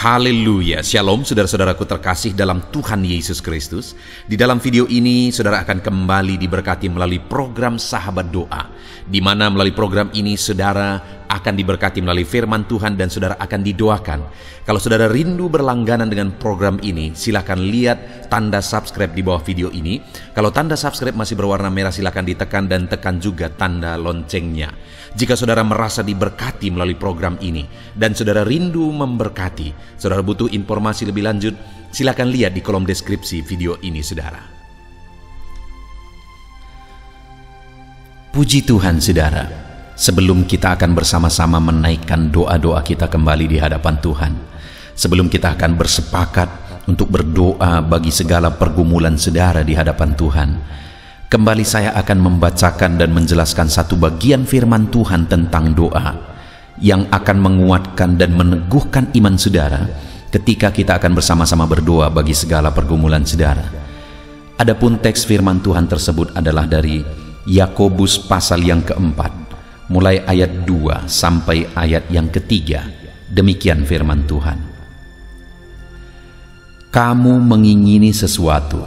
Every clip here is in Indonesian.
Haleluya, Shalom saudara-saudaraku terkasih dalam Tuhan Yesus Kristus. Di dalam video ini saudara akan kembali diberkati melalui program Sahabat Doa, di mana melalui program ini saudara akan diberkati melalui firman Tuhan dan saudara akan didoakan. Kalau saudara rindu berlangganan dengan program ini, silakan lihat tanda subscribe di bawah video ini. Kalau tanda subscribe masih berwarna merah, silakan ditekan dan tekan juga tanda loncengnya. Jika saudara merasa diberkati melalui program ini dan saudara rindu memberkati, saudara butuh informasi lebih lanjut, silakan lihat di kolom deskripsi video ini, saudara. Puji Tuhan, saudara. Sebelum kita akan bersama-sama menaikkan doa-doa kita kembali di hadapan Tuhan, sebelum kita akan bersepakat untuk berdoa bagi segala pergumulan saudara di hadapan Tuhan, kembali saya akan membacakan dan menjelaskan satu bagian firman Tuhan tentang doa yang akan menguatkan dan meneguhkan iman saudara ketika kita akan bersama-sama berdoa bagi segala pergumulan saudara. Adapun teks firman Tuhan tersebut adalah dari Yakobus pasal yang keempat, mulai ayat 2 sampai ayat yang ketiga. Demikian firman Tuhan. Kamu mengingini sesuatu,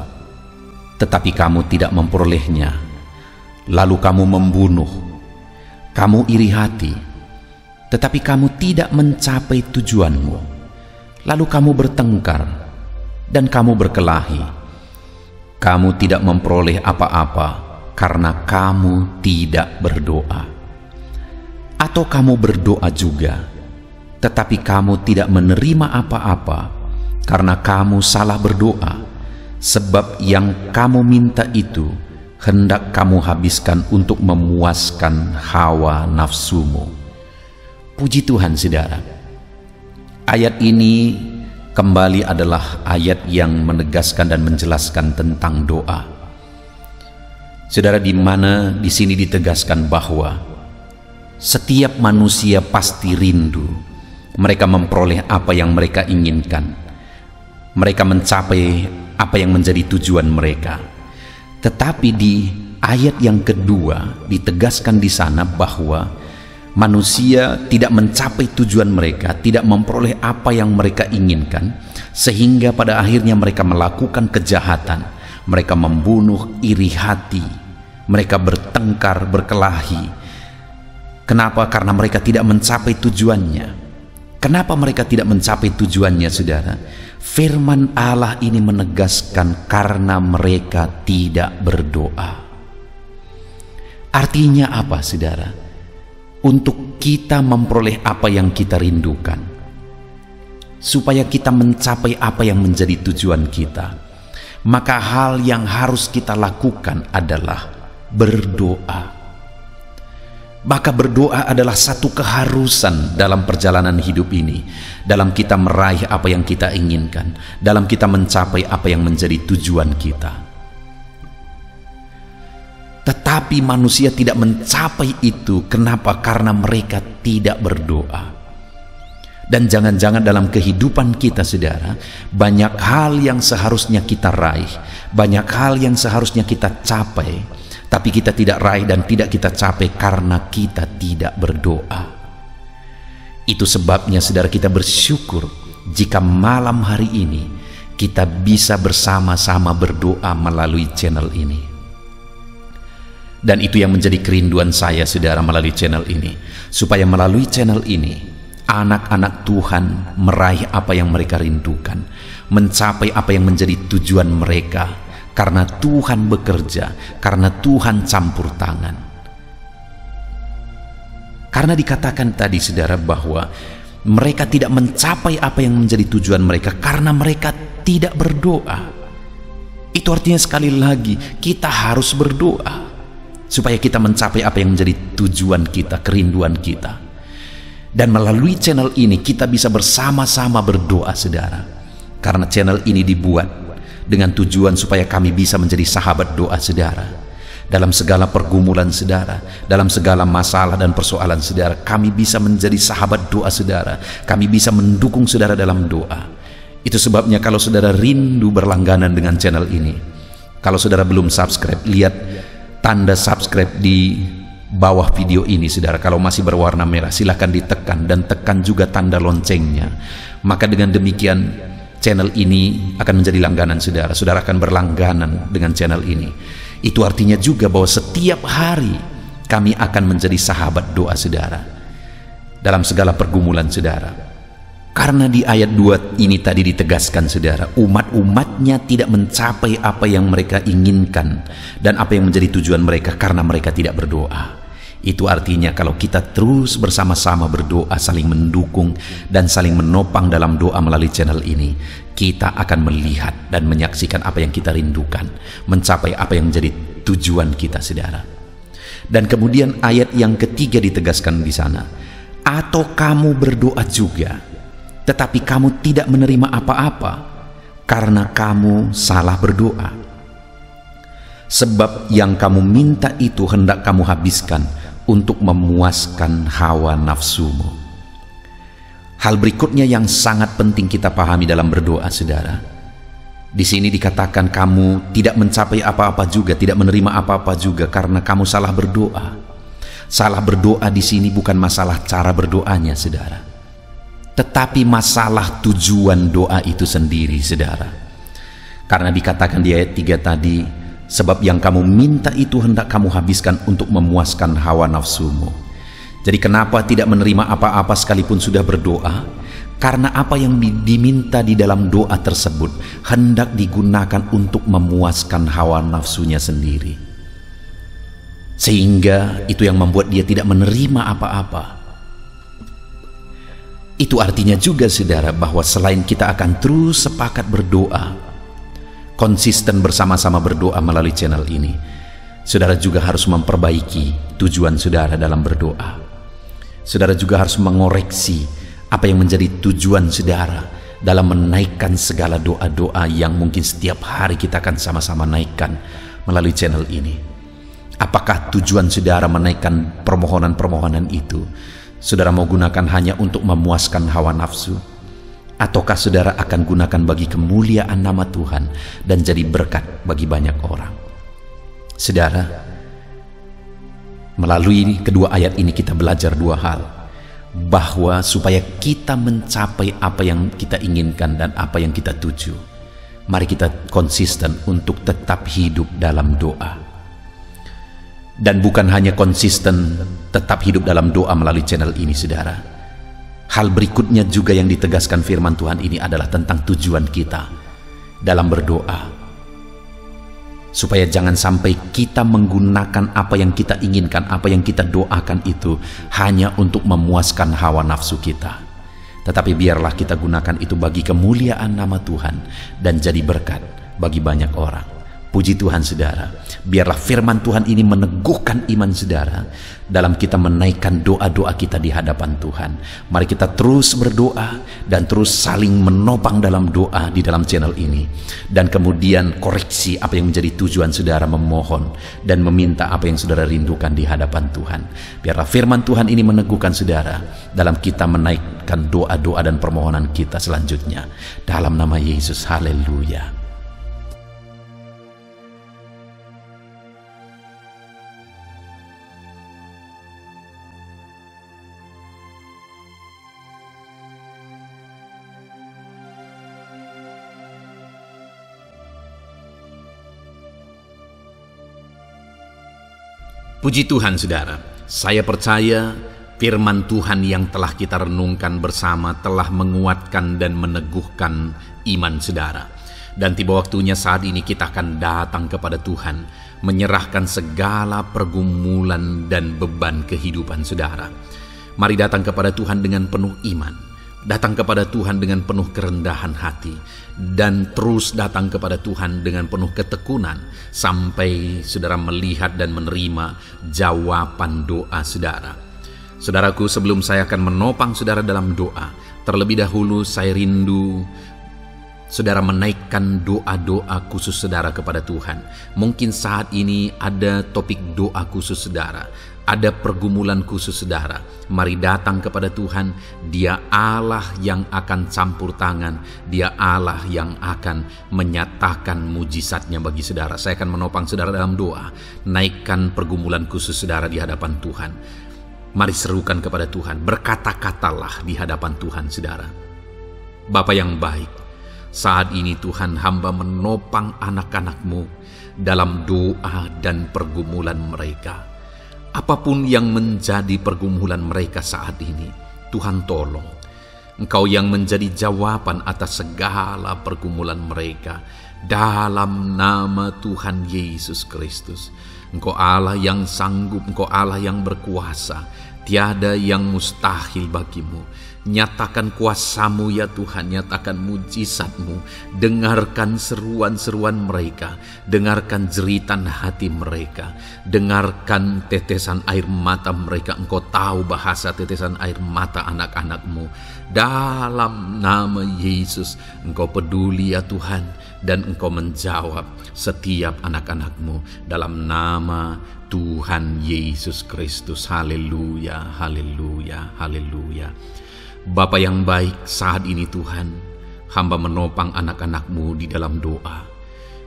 tetapi kamu tidak memperolehnya. Lalu kamu membunuh. Kamu iri hati, tetapi kamu tidak mencapai tujuanmu. Lalu kamu bertengkar dan kamu berkelahi. Kamu tidak memperoleh apa-apa karena kamu tidak berdoa. Atau kamu berdoa juga, tetapi kamu tidak menerima apa-apa karena kamu salah berdoa, sebab yang kamu minta itu hendak kamu habiskan untuk memuaskan hawa nafsumu. Puji Tuhan, saudara. Ayat ini kembali adalah ayat yang menegaskan dan menjelaskan tentang doa. Saudara, di mana di sini ditegaskan bahwa setiap manusia pasti rindu. Mereka memperoleh apa yang mereka inginkan. Mereka mencapai apa yang menjadi tujuan mereka. Tetapi di ayat yang kedua ditegaskan di sana bahwa manusia tidak mencapai tujuan mereka, tidak memperoleh apa yang mereka inginkan, sehingga pada akhirnya mereka melakukan kejahatan. Mereka membunuh, iri hati, mereka bertengkar, berkelahi. Kenapa? Karena mereka tidak mencapai tujuannya. Kenapa mereka tidak mencapai tujuannya, saudara? Firman Allah ini menegaskan karena mereka tidak berdoa. Artinya apa, saudara? Untuk kita memperoleh apa yang kita rindukan, supaya kita mencapai apa yang menjadi tujuan kita, maka hal yang harus kita lakukan adalah berdoa. Maka berdoa adalah satu keharusan dalam perjalanan hidup ini, dalam kita meraih apa yang kita inginkan, dalam kita mencapai apa yang menjadi tujuan kita. Tetapi manusia tidak mencapai itu. Kenapa? Karena mereka tidak berdoa. Dan jangan-jangan dalam kehidupan kita, saudara, banyak hal yang seharusnya kita raih, banyak hal yang seharusnya kita capai, tapi kita tidak raih dan tidak kita capai karena kita tidak berdoa. Itu sebabnya, saudara, kita bersyukur jika malam hari ini kita bisa bersama-sama berdoa melalui channel ini. Dan itu yang menjadi kerinduan saya, saudara, melalui channel ini, supaya melalui channel ini anak-anak Tuhan meraih apa yang mereka rindukan, mencapai apa yang menjadi tujuan mereka, karena Tuhan bekerja, karena Tuhan campur tangan. Karena dikatakan tadi, saudara, bahwa mereka tidak mencapai apa yang menjadi tujuan mereka karena mereka tidak berdoa. Itu artinya, sekali lagi, kita harus berdoa supaya kita mencapai apa yang menjadi tujuan kita, kerinduan kita. Dan melalui channel ini kita bisa bersama-sama berdoa, saudara. Karena channel ini dibuat dengan tujuan supaya kami bisa menjadi sahabat doa saudara. Dalam segala pergumulan saudara, dalam segala masalah dan persoalan saudara, kami bisa menjadi sahabat doa saudara. Kami bisa mendukung saudara dalam doa. Itu sebabnya kalau saudara rindu berlangganan dengan channel ini, kalau saudara belum subscribe, lihat tanda subscribe di bawah video ini, saudara, kalau masih berwarna merah, silahkan ditekan dan tekan juga tanda loncengnya. Maka dengan demikian channel ini akan menjadi langganan saudara. Saudara akan berlangganan dengan channel ini. Itu artinya juga bahwa setiap hari kami akan menjadi sahabat doa saudara dalam segala pergumulan saudara. Karena di ayat 2 ini tadi ditegaskan saudara, umat-umatnya tidak mencapai apa yang mereka inginkan dan apa yang menjadi tujuan mereka karena mereka tidak berdoa. Itu artinya kalau kita terus bersama-sama berdoa, saling mendukung dan saling menopang dalam doa melalui channel ini, kita akan melihat dan menyaksikan apa yang kita rindukan, mencapai apa yang menjadi tujuan kita saudara. Dan kemudian ayat yang ketiga ditegaskan di sana, atau kamu berdoa juga tetapi kamu tidak menerima apa-apa karena kamu salah berdoa. Sebab yang kamu minta itu hendak kamu habiskan untuk memuaskan hawa nafsumu. Hal berikutnya yang sangat penting kita pahami dalam berdoa saudara. Di sini dikatakan kamu tidak mencapai apa-apa juga, tidak menerima apa-apa juga karena kamu salah berdoa. Salah berdoa di sini bukan masalah cara berdoanya saudara, tetapi masalah tujuan doa itu sendiri saudara. Karena dikatakan di ayat 3 tadi, sebab yang kamu minta itu hendak kamu habiskan untuk memuaskan hawa nafsumu. Jadi kenapa tidak menerima apa-apa sekalipun sudah berdoa? Karena apa yang diminta di dalam doa tersebut hendak digunakan untuk memuaskan hawa nafsunya sendiri, sehingga itu yang membuat dia tidak menerima apa-apa. Itu artinya juga saudara bahwa selain kita akan terus sepakat berdoa, konsisten bersama-sama berdoa melalui channel ini, saudara juga harus memperbaiki tujuan saudara dalam berdoa. Saudara juga harus mengoreksi apa yang menjadi tujuan saudara dalam menaikkan segala doa-doa yang mungkin setiap hari kita akan sama-sama naikkan melalui channel ini. Apakah tujuan saudara menaikkan permohonan-permohonan itu saudara mau gunakan hanya untuk memuaskan hawa nafsu, ataukah saudara akan gunakan bagi kemuliaan nama Tuhan dan jadi berkat bagi banyak orang? Saudara, melalui kedua ayat ini kita belajar dua hal, bahwa supaya kita mencapai apa yang kita inginkan dan apa yang kita tuju, mari kita konsisten untuk tetap hidup dalam doa. Dan bukan hanya konsisten tetap hidup dalam doa melalui channel ini saudara. Hal berikutnya juga yang ditegaskan firman Tuhan ini adalah tentang tujuan kita dalam berdoa, supaya jangan sampai kita menggunakan apa yang kita inginkan, apa yang kita doakan itu hanya untuk memuaskan hawa nafsu kita, tetapi biarlah kita gunakan itu bagi kemuliaan nama Tuhan dan jadi berkat bagi banyak orang. Puji Tuhan saudara, biarlah firman Tuhan ini meneguhkan iman saudara dalam kita menaikkan doa-doa kita di hadapan Tuhan. Mari kita terus berdoa dan terus saling menopang dalam doa di dalam channel ini. Dan kemudian koreksi apa yang menjadi tujuan saudara, memohon dan meminta apa yang saudara rindukan di hadapan Tuhan. Biarlah firman Tuhan ini meneguhkan saudara dalam kita menaikkan doa-doa dan permohonan kita selanjutnya. Dalam nama Yesus, haleluya. Puji Tuhan saudara, saya percaya firman Tuhan yang telah kita renungkan bersama telah menguatkan dan meneguhkan iman saudara. Dan tiba waktunya saat ini kita akan datang kepada Tuhan, menyerahkan segala pergumulan dan beban kehidupan saudara. Mari datang kepada Tuhan dengan penuh iman, datang kepada Tuhan dengan penuh kerendahan hati, dan terus datang kepada Tuhan dengan penuh ketekunan sampai saudara melihat dan menerima jawaban doa saudara. Saudaraku, sebelum saya akan menopang saudara dalam doa, terlebih dahulu saya rindu Saudara menaikkan doa-doa khusus saudara kepada Tuhan. Mungkin saat ini ada topik doa khusus saudara, ada pergumulan khusus saudara. Mari datang kepada Tuhan. Dia Allah yang akan campur tangan. Dia Allah yang akan menyatakan mujizatnya bagi saudara. Saya akan menopang saudara dalam doa. Naikkan pergumulan khusus saudara di hadapan Tuhan. Mari serukan kepada Tuhan. Berkata-katalah di hadapan Tuhan saudara. Bapa yang baik, saat ini Tuhan, hamba menopang anak-anak-Mu dalam doa dan pergumulan mereka. Apapun yang menjadi pergumulan mereka saat ini, Tuhan tolong. Engkau yang menjadi jawaban atas segala pergumulan mereka. Dalam nama Tuhan Yesus Kristus. Engkau Allah yang sanggup, Engkau Allah yang berkuasa. Tiada yang mustahil bagimu. Nyatakan kuasa-Mu ya Tuhan, nyatakan mujizat-Mu. Dengarkan seruan-seruan mereka, dengarkan jeritan hati mereka, dengarkan tetesan air mata mereka. Engkau tahu bahasa tetesan air mata anak-anak-Mu. Dalam nama Yesus, Engkau peduli ya Tuhan, dan Engkau menjawab setiap anak-anak-Mu dalam nama Tuhan Yesus Kristus. Haleluya, haleluya, haleluya. Bapa yang baik, saat ini Tuhan, hamba menopang anak-anak-Mu di dalam doa.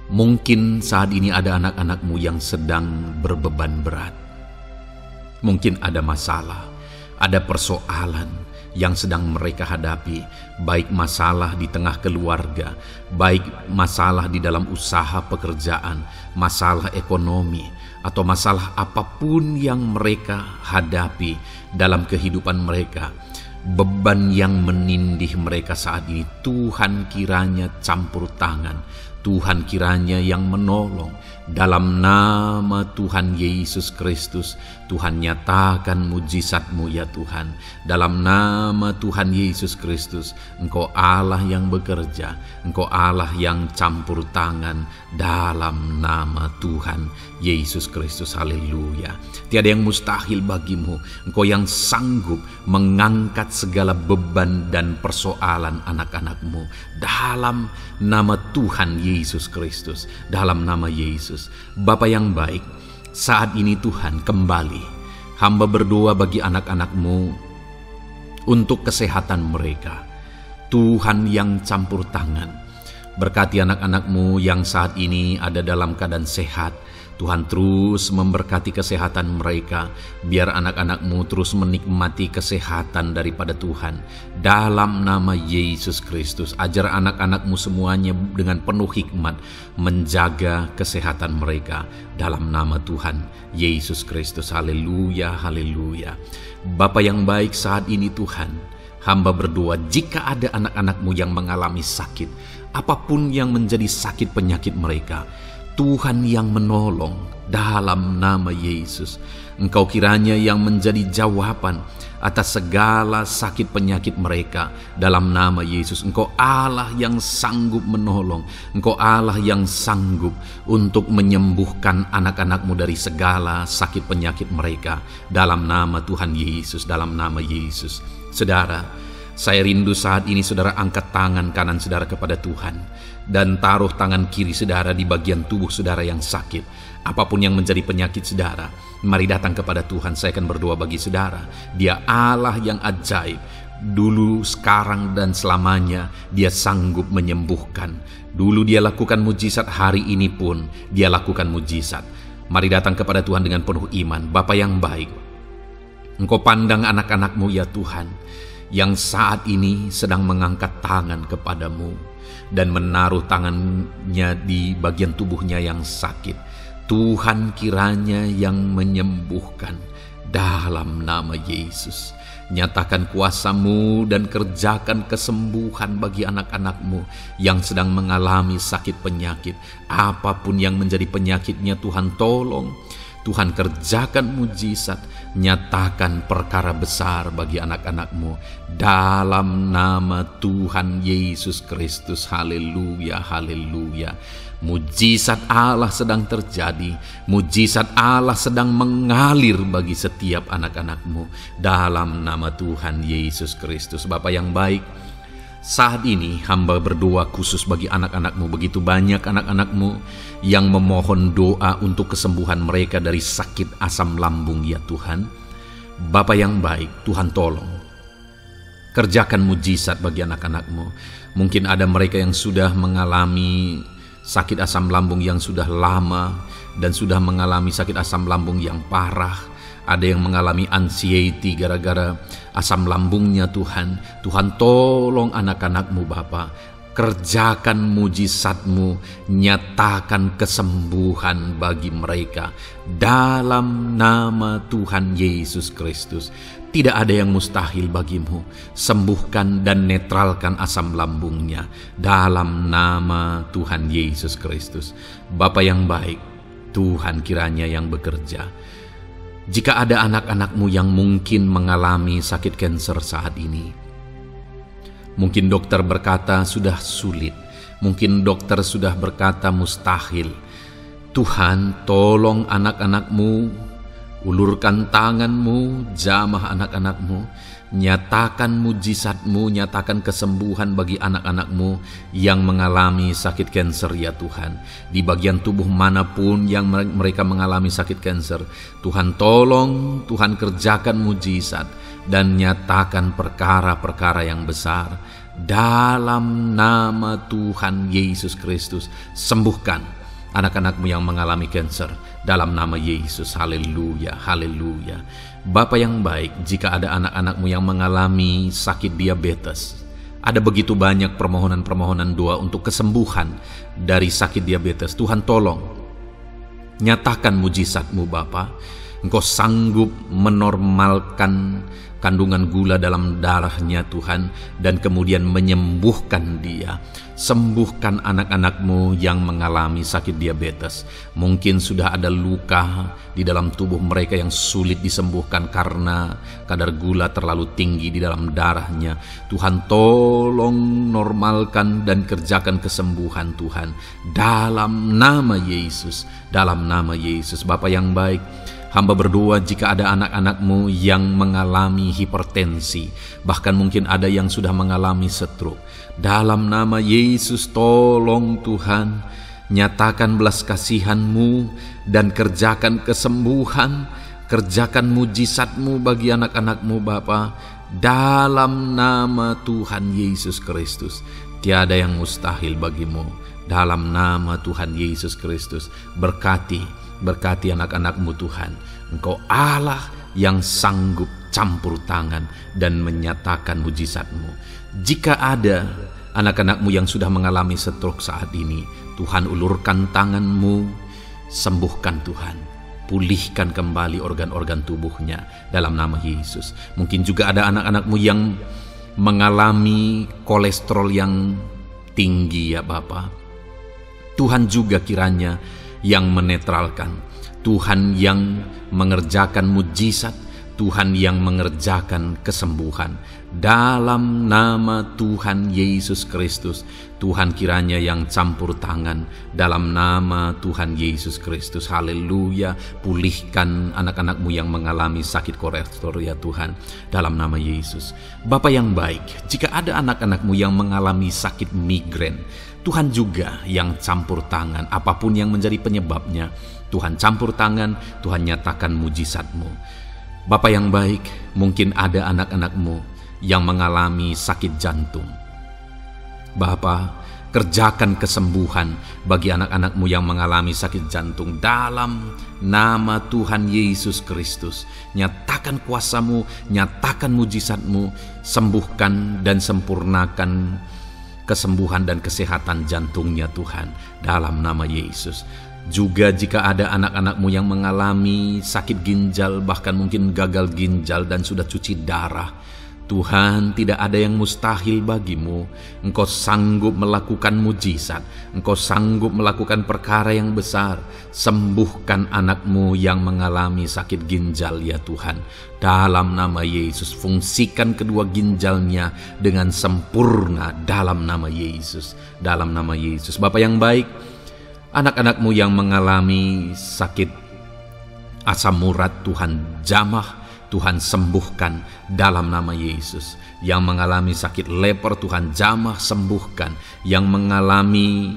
Mungkin saat ini ada anak-anak-Mu yang sedang berbeban berat. Mungkin ada masalah, ada persoalan yang sedang mereka hadapi, baik masalah di tengah keluarga, baik masalah di dalam usaha pekerjaan, masalah ekonomi, atau masalah apapun yang mereka hadapi dalam kehidupan mereka. Beban yang menindih mereka saat ini, Tuhan kiranya campur tangan, Tuhan kiranya yang menolong. Dalam nama Tuhan Yesus Kristus, Tuhan nyatakan mujizat-Mu ya Tuhan. Dalam nama Tuhan Yesus Kristus, Engkau Allah yang bekerja, Engkau Allah yang campur tangan. Dalam nama Tuhan Yesus Kristus, haleluya. Tiada yang mustahil bagimu. Engkau yang sanggup mengangkat segala beban dan persoalan anak-anak-Mu. Dalam nama Tuhan Yesus Kristus, dalam nama Yesus. Bapa yang baik, saat ini Tuhan kembali hamba berdoa bagi anak-anak-Mu untuk kesehatan mereka. Tuhan yang campur tangan, berkati anak-anak-Mu yang saat ini ada dalam keadaan sehat. Tuhan terus memberkati kesehatan mereka, biar anak-anak-Mu terus menikmati kesehatan daripada Tuhan. Dalam nama Yesus Kristus, ajar anak-anak-Mu semuanya dengan penuh hikmat menjaga kesehatan mereka. Dalam nama Tuhan Yesus Kristus, haleluya, haleluya. Bapa yang baik, saat ini Tuhan, hamba berdoa jika ada anak-anak-Mu yang mengalami sakit, apapun yang menjadi sakit penyakit mereka, Tuhan yang menolong dalam nama Yesus. Engkau kiranya yang menjadi jawaban atas segala sakit penyakit mereka dalam nama Yesus. Engkau Allah yang sanggup menolong. Engkau Allah yang sanggup untuk menyembuhkan anak-anak-Mu dari segala sakit penyakit mereka dalam nama Tuhan Yesus, dalam nama Yesus. Saudara, saya rindu saat ini saudara angkat tangan kanan saudara kepada Tuhan dan taruh tangan kiri saudara di bagian tubuh saudara yang sakit. Apapun yang menjadi penyakit saudara, mari datang kepada Tuhan. Saya akan berdoa bagi saudara. Dia Allah yang ajaib. Dulu, sekarang, dan selamanya Dia sanggup menyembuhkan. Dulu Dia lakukan mujizat, hari ini pun Dia lakukan mujizat. Mari datang kepada Tuhan dengan penuh iman. Bapa yang baik, Engkau pandang anak-anak-Mu ya Tuhan, yang saat ini sedang mengangkat tangan kepadamu dan menaruh tangannya di bagian tubuhnya yang sakit. Tuhan kiranya yang menyembuhkan dalam nama Yesus. Nyatakan kuasa-Mu dan kerjakan kesembuhan bagi anak-anak-Mu yang sedang mengalami sakit penyakit. Apapun yang menjadi penyakitnya, Tuhan tolong. Tuhan kerjakan mujizat, nyatakan perkara besar bagi anak-anak-Mu dalam nama Tuhan Yesus Kristus. Haleluya, haleluya. Mujizat Allah sedang terjadi, mujizat Allah sedang mengalir bagi setiap anak-anak-Mu dalam nama Tuhan Yesus Kristus. Bapa yang baik, Saat ini hamba berdoa khusus bagi anak-anak-Mu. Begitu banyak anak-anak-Mu yang memohon doa untuk kesembuhan mereka dari sakit asam lambung ya Tuhan. Bapa yang baik, Tuhan tolong. Kerjakan mujizat bagi anak-anak-Mu. Mungkin ada mereka yang sudah mengalami sakit asam lambung yang sudah lama dan sudah mengalami sakit asam lambung yang parah. Ada yang mengalami anxiety gara-gara asam lambungnya Tuhan. Tuhan tolong anak-anak-Mu Bapa. Kerjakan mujizat-Mu, nyatakan kesembuhan bagi mereka. Dalam nama Tuhan Yesus Kristus. Tidak ada yang mustahil bagimu. Sembuhkan dan netralkan asam lambungnya. Dalam nama Tuhan Yesus Kristus. Bapa yang baik, Tuhan kiranya yang bekerja. Jika ada anak-anak-Mu yang mungkin mengalami sakit kanker saat ini, mungkin dokter berkata sudah sulit, mungkin dokter sudah berkata mustahil. Tuhan, tolong anak-anak-Mu, ulurkan tangan-Mu, jamah anak-anak-Mu, nyatakan mujizat-Mu, nyatakan kesembuhan bagi anak-anak-Mu yang mengalami sakit kanker ya Tuhan. Di bagian tubuh manapun yang mereka mengalami sakit kanker, Tuhan tolong, Tuhan kerjakan mujizat dan nyatakan perkara-perkara yang besar. Dalam nama Tuhan Yesus Kristus, sembuhkan anak-anak-Mu yang mengalami kanker. Dalam nama Yesus, haleluya, haleluya. Bapa yang baik, jika ada anak-anak-Mu yang mengalami sakit diabetes, ada begitu banyak permohonan-permohonan doa untuk kesembuhan dari sakit diabetes. Tuhan tolong, nyatakan mujizat-Mu Bapa. Engkau sanggup menormalkan kandungan gula dalam darahnya Tuhan, dan kemudian menyembuhkan dia. Sembuhkan anak-anak-Mu yang mengalami sakit diabetes. Mungkin sudah ada luka di dalam tubuh mereka yang sulit disembuhkan karena kadar gula terlalu tinggi di dalam darahnya. Tuhan tolong normalkan dan kerjakan kesembuhan Tuhan. Dalam nama Yesus, dalam nama Yesus. Bapa yang baik, hamba berdoa jika ada anak-anak-Mu yang mengalami hipertensi, bahkan mungkin ada yang sudah mengalami stroke. Dalam nama Yesus, tolong Tuhan, nyatakan belas kasihan-Mu dan kerjakan kesembuhan, kerjakan mujizat-Mu bagi anak-anak-Mu Bapa. Dalam nama Tuhan Yesus Kristus, tiada yang mustahil bagimu. Dalam nama Tuhan Yesus Kristus, berkati anak-anak-Mu Tuhan. Engkau Allah yang sanggup campur tangan dan menyatakan mujizat-Mu. Jika ada anak-anak-Mu yang sudah mengalami stroke saat ini, Tuhan ulurkan tangan-Mu, sembuhkan Tuhan. Pulihkan kembali organ-organ tubuhnya dalam nama Yesus. Mungkin juga ada anak-anak-Mu yang mengalami kolesterol yang tinggi ya Bapa. Tuhan juga kiranya yang menetralkan, Tuhan yang mengerjakan mujizat, Tuhan yang mengerjakan kesembuhan. Dalam nama Tuhan Yesus Kristus, Tuhan kiranya yang campur tangan. Dalam nama Tuhan Yesus Kristus, haleluya. Pulihkan anak-anak-Mu yang mengalami sakit kolesterol ya Tuhan. Dalam nama Yesus. Bapa yang baik, jika ada anak-anak-Mu yang mengalami sakit migrain, Tuhan juga yang campur tangan. Apapun yang menjadi penyebabnya, Tuhan campur tangan, Tuhan nyatakan mujizat-Mu. Bapa yang baik, mungkin ada anak-anak-Mu yang mengalami sakit jantung. Bapa, kerjakan kesembuhan bagi anak-anak-Mu yang mengalami sakit jantung. Dalam nama Tuhan Yesus Kristus, nyatakan kuasa-Mu, nyatakan mujizat-Mu, sembuhkan dan sempurnakan kesembuhan dan kesehatan jantungnya Tuhan. Dalam nama Yesus. Juga jika ada anak-anak-Mu yang mengalami sakit ginjal, bahkan mungkin gagal ginjal dan sudah cuci darah, Tuhan, tidak ada yang mustahil bagimu. Engkau sanggup melakukan mujizat. Engkau sanggup melakukan perkara yang besar. Sembuhkan anak-Mu yang mengalami sakit ginjal ya Tuhan. Dalam nama Yesus, fungsikan kedua ginjalnya dengan sempurna. Dalam nama Yesus. Dalam nama Yesus. Bapa yang baik, anak-anak-Mu yang mengalami sakit asam urat, Tuhan jamah Tuhan sembuhkan dalam nama Yesus. Yang mengalami sakit leper, Tuhan jamah sembuhkan. Yang mengalami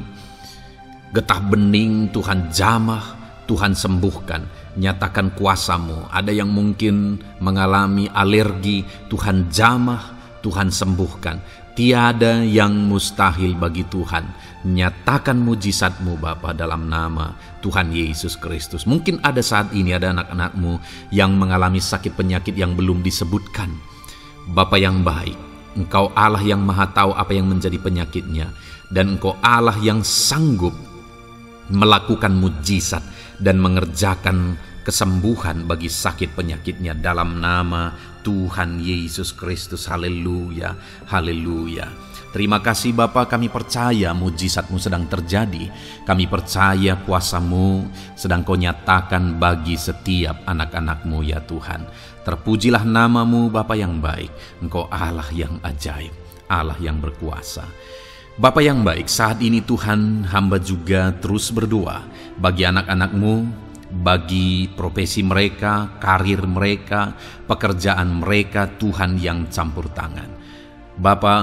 getah bening, Tuhan jamah, Tuhan sembuhkan. Nyatakan kuasa-Mu. Ada yang mungkin mengalami alergi, Tuhan jamah, Tuhan sembuhkan. Tiada yang mustahil bagi Tuhan. Nyatakan mujizat-Mu Bapa dalam nama Tuhan Yesus Kristus. Mungkin ada saat ini ada anak-anak-Mu yang mengalami sakit penyakit yang belum disebutkan. Bapa yang baik, Engkau Allah yang maha tahu apa yang menjadi penyakitnya. Dan Engkau Allah yang sanggup melakukan mujizat dan mengerjakan kesembuhan bagi sakit penyakitnya dalam nama Tuhan Yesus Kristus. Haleluya, haleluya. Terima kasih Bapa, kami percaya mujizat-Mu sedang terjadi. Kami percaya kuasa-Mu sedang Kau nyatakan bagi setiap anak-anak-Mu ya Tuhan. Terpujilah nama-Mu Bapa yang baik. Engkau Allah yang ajaib, Allah yang berkuasa. Bapa yang baik, saat ini Tuhan, hamba juga terus berdoa bagi anak-anak-Mu, bagi profesi mereka, karir mereka, pekerjaan mereka, Tuhan yang campur tangan. Bapa,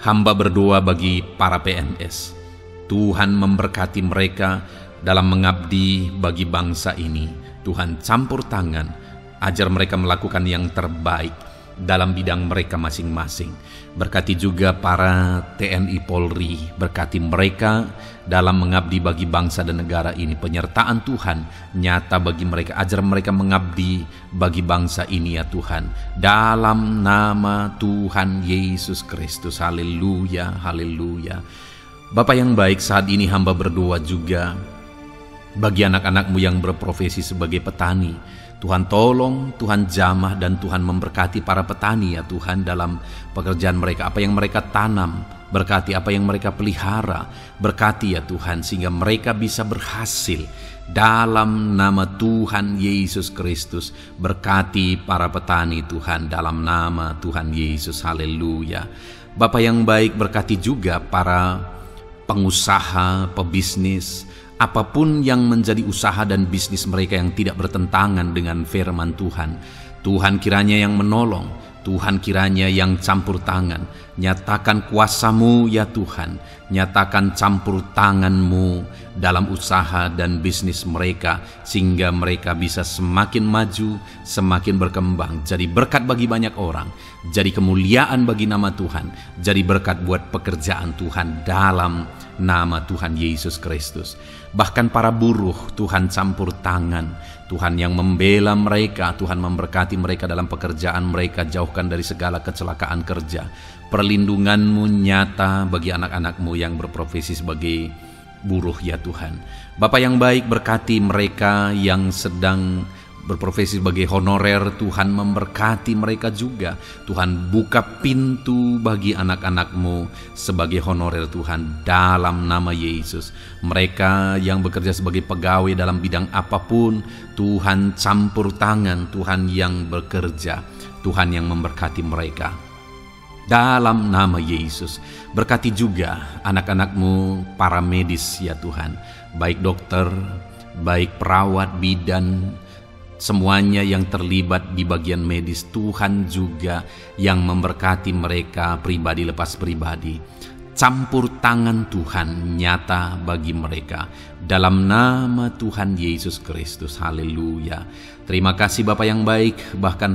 hamba berdoa bagi para PNS. Tuhan memberkati mereka dalam mengabdi bagi bangsa ini. Tuhan campur tangan, ajar mereka melakukan yang terbaik dalam bidang mereka masing-masing. Berkati juga para TNI Polri, berkati mereka dalam mengabdi bagi bangsa dan negara ini. Penyertaan Tuhan nyata bagi mereka, ajar mereka mengabdi bagi bangsa ini ya Tuhan. Dalam nama Tuhan Yesus Kristus. Haleluya, haleluya. Bapa yang baik, saat ini hamba berdoa juga bagi anak-anak-Mu yang berprofesi sebagai petani. Tuhan tolong, Tuhan jamah, dan Tuhan memberkati para petani ya Tuhan dalam pekerjaan mereka. Apa yang mereka tanam, berkati apa yang mereka pelihara, berkati ya Tuhan sehingga mereka bisa berhasil dalam nama Tuhan Yesus Kristus. Berkati para petani Tuhan dalam nama Tuhan Yesus. Haleluya. Bapa yang baik, berkati juga para pengusaha, pebisnis, apapun yang menjadi usaha dan bisnis mereka yang tidak bertentangan dengan firman Tuhan. Tuhan kiranya yang menolong, Tuhan kiranya yang campur tangan. Nyatakan kuasa-Mu ya Tuhan, nyatakan campur tangan-Mu dalam usaha dan bisnis mereka, sehingga mereka bisa semakin maju, semakin berkembang, jadi berkat bagi banyak orang, jadi kemuliaan bagi nama Tuhan, jadi berkat buat pekerjaan Tuhan dalam nama Tuhan Yesus Kristus. Bahkan para buruh, Tuhan campur tangan, Tuhan yang membela mereka, Tuhan memberkati mereka dalam pekerjaan mereka, jauhkan dari segala kecelakaan kerja. Perlindungan-Mu nyata bagi anak-anak-Mu yang berprofesi sebagai buruh ya Tuhan. Bapa yang baik, berkati mereka yang sedang berprofesi sebagai honorer, Tuhan memberkati mereka juga. Tuhan buka pintu bagi anak-anak-Mu sebagai honorer Tuhan dalam nama Yesus. Mereka yang bekerja sebagai pegawai dalam bidang apapun, Tuhan campur tangan, Tuhan yang bekerja, Tuhan yang memberkati mereka dalam nama Yesus. Berkati juga anak-anak-Mu para medis ya Tuhan, baik dokter, baik perawat, bidan, semuanya yang terlibat di bagian medis. Tuhan juga yang memberkati mereka pribadi lepas pribadi. Campur tangan Tuhan nyata bagi mereka dalam nama Tuhan Yesus Kristus. Haleluya. Terima kasih Bapa yang baik. Bahkan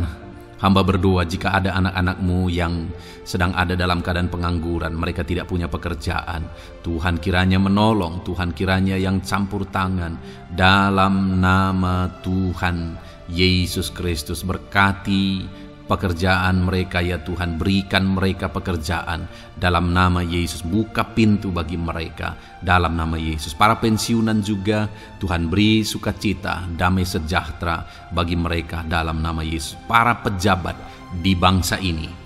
hamba berdoa jika ada anak-anak-Mu yang sedang ada dalam keadaan pengangguran, mereka tidak punya pekerjaan, Tuhan kiranya menolong, Tuhan kiranya yang campur tangan dalam nama Tuhan Yesus Kristus. Berkati pekerjaan mereka ya Tuhan, berikan mereka pekerjaan dalam nama Yesus. Buka pintu bagi mereka dalam nama Yesus. Para pensiunan juga Tuhan beri sukacita, damai sejahtera bagi mereka dalam nama Yesus. Para pejabat di bangsa ini,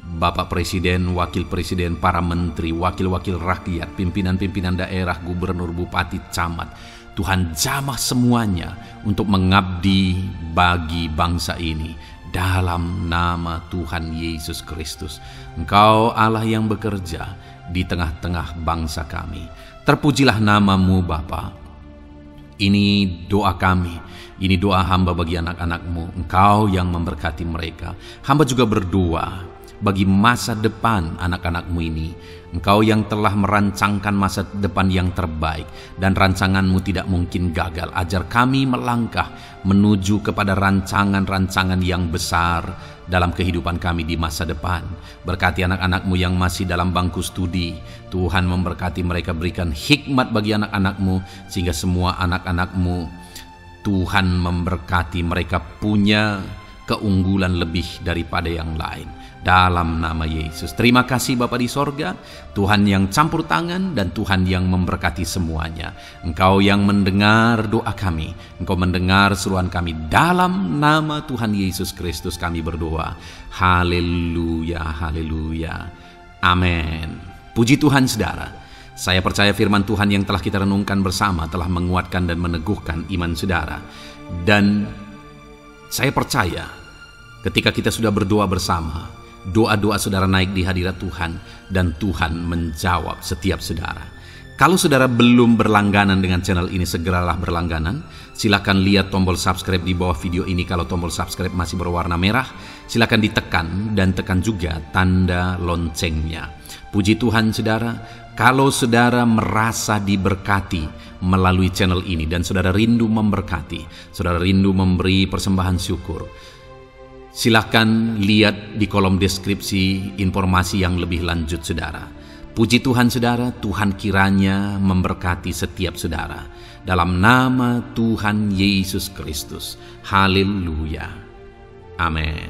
Bapak Presiden, Wakil Presiden, para menteri, wakil-wakil rakyat, pimpinan-pimpinan daerah, gubernur, bupati, camat, Tuhan jamah semuanya untuk mengabdi bagi bangsa ini dalam nama Tuhan Yesus Kristus. Engkau Allah yang bekerja di tengah-tengah bangsa kami. Terpujilah nama-Mu Bapa. Ini doa kami, ini doa hamba bagi anak-anak-Mu. Engkau yang memberkati mereka. Hamba juga berdoa bagi masa depan anak-anak-Mu ini. Engkau yang telah merancangkan masa depan yang terbaik, dan rancangan-Mu tidak mungkin gagal. Ajar kami melangkah menuju kepada rancangan-rancangan yang besar dalam kehidupan kami di masa depan. Berkati anak-anak-Mu yang masih dalam bangku studi. Tuhan memberkati mereka, berikan hikmat bagi anak-anak-Mu, sehingga semua anak-anak-Mu, Tuhan memberkati mereka punya keunggulan lebih daripada yang lain. Dalam nama Yesus. Terima kasih Bapa di sorga, Tuhan yang campur tangan dan Tuhan yang memberkati semuanya. Engkau yang mendengar doa kami, Engkau mendengar seruan kami. Dalam nama Tuhan Yesus Kristus kami berdoa. Haleluya, haleluya. Amin. Puji Tuhan saudara. Saya percaya firman Tuhan yang telah kita renungkan bersama telah menguatkan dan meneguhkan iman saudara. Dan saya percaya ketika kita sudah berdoa bersama, doa-doa saudara naik di hadirat Tuhan, dan Tuhan menjawab setiap saudara. Kalau saudara belum berlangganan dengan channel ini, segeralah berlangganan. Silakan lihat tombol subscribe di bawah video ini. Kalau tombol subscribe masih berwarna merah, silakan ditekan dan tekan juga tanda loncengnya. Puji Tuhan saudara, kalau saudara merasa diberkati melalui channel ini dan saudara rindu memberkati, saudara rindu memberi persembahan syukur, silakan lihat di kolom deskripsi informasi yang lebih lanjut saudara. Puji Tuhan saudara, Tuhan kiranya memberkati setiap saudara. Dalam nama Tuhan Yesus Kristus. Haleluya. Amin.